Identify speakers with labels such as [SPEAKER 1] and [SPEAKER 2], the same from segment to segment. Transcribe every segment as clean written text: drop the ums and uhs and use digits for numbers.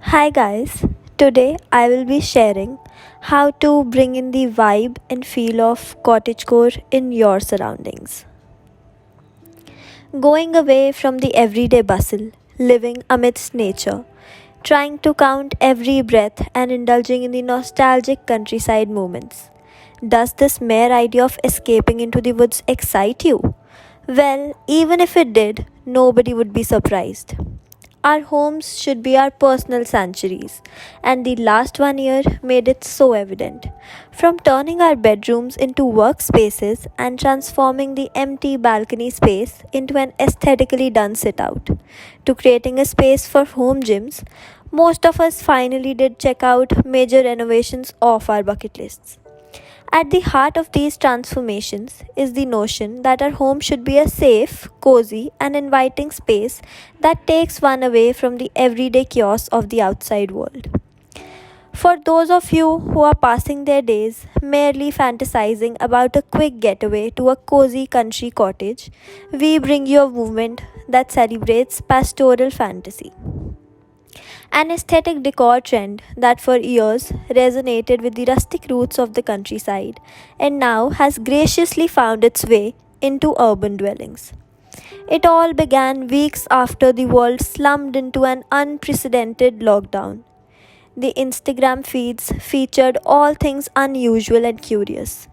[SPEAKER 1] Hi guys, today I will be sharing how to bring in the vibe and feel of cottagecore in your surroundings. Going away from the everyday bustle, living amidst nature, trying to count every breath and indulging in the nostalgic countryside moments. Does this mere idea of escaping into the woods excite you? Well, even if it did, nobody would be surprised. Our homes should be our personal sanctuaries, and the last 1 year made it so evident. From turning our bedrooms into workspaces and transforming the empty balcony space into an aesthetically done sit out, to creating a space for home gyms, most of us finally did check out major renovations off our bucket lists. At the heart of these transformations is the notion that our home should be a safe, cozy, and inviting space that takes one away from the everyday chaos of the outside world. For those of you who are passing their days merely fantasizing about a quick getaway to a cozy country cottage, we bring you a movement that celebrates pastoral fantasy. An aesthetic decor trend that for years resonated with the rustic roots of the countryside and now has graciously found its way into urban dwellings. It all began weeks after the world slumped into an unprecedented lockdown. The Instagram feeds featured all things unusual and curious.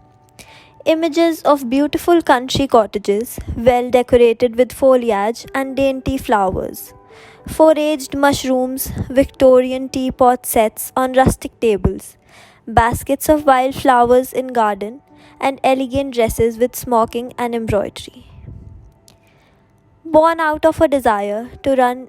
[SPEAKER 1] Images of beautiful country cottages, well decorated with foliage and dainty flowers. Foraged mushrooms, Victorian teapot sets on rustic tables, baskets of wildflowers in garden, and elegant dresses with smocking and embroidery. Born out of a desire to run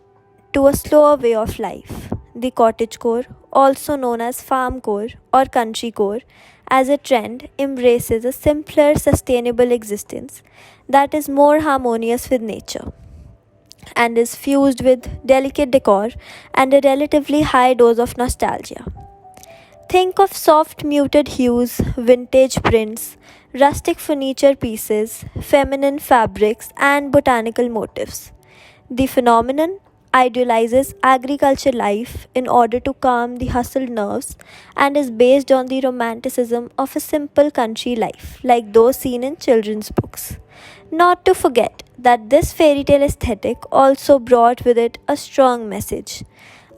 [SPEAKER 1] to a slower way of life, the cottagecore, also known as farmcore or countrycore, as a trend embraces a simpler, sustainable existence that is more harmonious with nature and is fused with delicate decor and a relatively high dose of nostalgia. Think of soft muted hues, vintage prints, rustic furniture pieces, feminine fabrics, and botanical motifs. The phenomenon idealizes agriculture life in order to calm the hustled nerves and is based on the romanticism of a simple country life, like those seen in children's books. Not to forget that this fairy tale aesthetic also brought with it a strong message,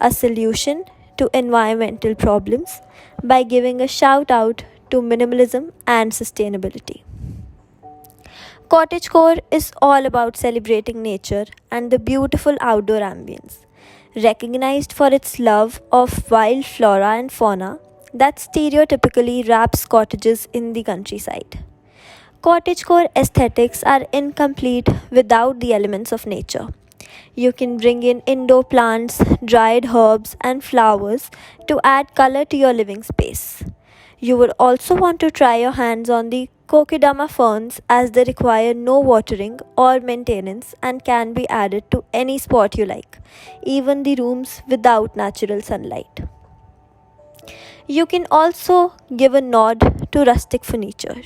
[SPEAKER 1] a solution to environmental problems by giving a shout out to minimalism and sustainability. Cottagecore is all about celebrating nature and the beautiful outdoor ambience, recognized for its love of wild flora and fauna that stereotypically wraps cottages in the countryside. Cottagecore aesthetics are incomplete without the elements of nature. You can bring in indoor plants, dried herbs, and flowers to add color to your living space. You would also want to try your hands on the kokedama ferns as they require no watering or maintenance and can be added to any spot you like, even the rooms without natural sunlight. You can also give a nod to rustic furniture.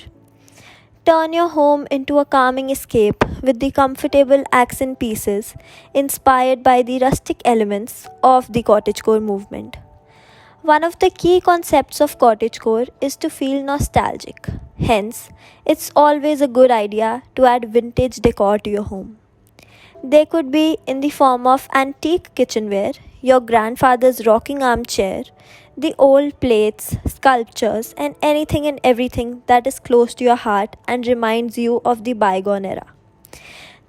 [SPEAKER 1] Turn your home into a calming escape with the comfortable accent pieces inspired by the rustic elements of the cottagecore movement. One of the key concepts of cottagecore is to feel nostalgic. Hence, it's always a good idea to add vintage decor to your home. They could be in the form of antique kitchenware, your grandfather's rocking armchair, the old plates, sculptures, and anything and everything that is close to your heart and reminds you of the bygone era.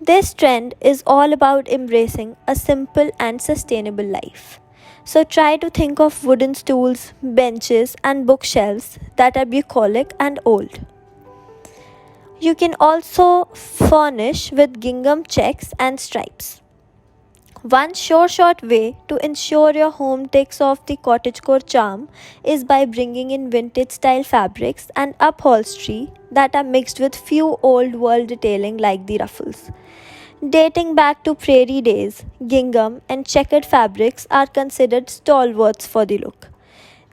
[SPEAKER 1] This trend is all about embracing a simple and sustainable life. So try to think of wooden stools, benches, and bookshelves that are bucolic and old. You can also furnish with gingham checks and stripes. One sure short way to ensure your home takes off the cottagecore charm is by bringing in vintage style fabrics and upholstery that are mixed with few old world detailing like the ruffles. Dating back to prairie days, gingham and checkered fabrics are considered stalwarts for the look.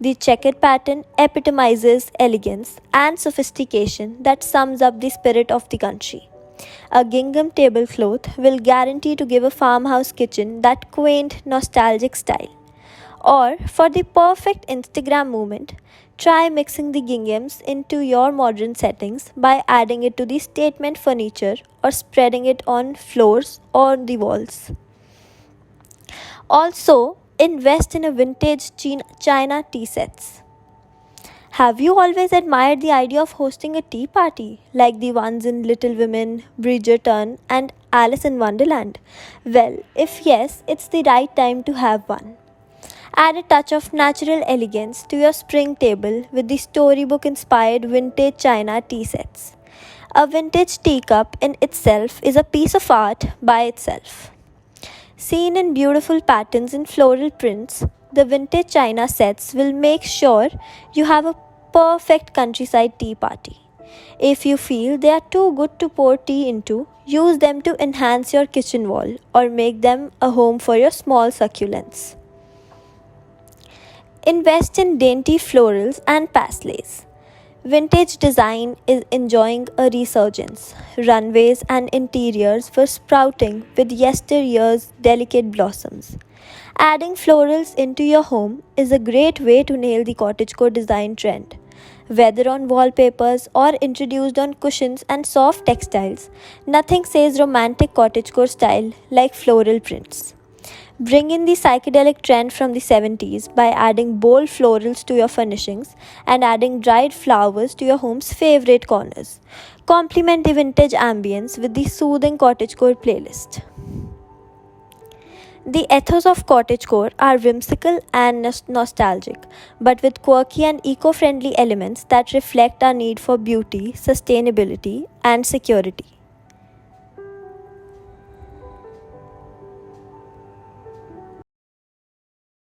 [SPEAKER 1] The checkered pattern epitomizes elegance and sophistication that sums up the spirit of the country. A gingham tablecloth will guarantee to give a farmhouse kitchen that quaint, nostalgic style. Or, for the perfect Instagram moment, try mixing the ginghams into your modern settings by adding it to the statement furniture or spreading it on floors or the walls. Also, invest in a vintage China tea sets. Have you always admired the idea of hosting a tea party like the ones in Little Women, Bridgerton, and Alice in Wonderland? Well, if yes, it's the right time to have one. Add a touch of natural elegance to your spring table with the storybook inspired vintage China tea sets. A vintage teacup in itself is a piece of art by itself. Seen in beautiful patterns and floral prints, the vintage china sets will make sure you have a perfect countryside tea party. If you feel they are too good to pour tea into, use them to enhance your kitchen wall or make them a home for your small succulents. Invest in dainty florals and pasteles. Vintage design is enjoying a resurgence. Runways and interiors were sprouting with yesteryear's delicate blossoms. Adding florals into your home is a great way to nail the cottagecore design trend. Whether on wallpapers or introduced on cushions and soft textiles, nothing says romantic cottagecore style like floral prints. Bring in the psychedelic trend from the 70s by adding bold florals to your furnishings and adding dried flowers to your home's favorite corners. Complement the vintage ambience with the soothing cottagecore playlist. The ethos of cottagecore are whimsical and nostalgic, but with quirky and eco friendly elements that reflect our need for beauty, sustainability, and security.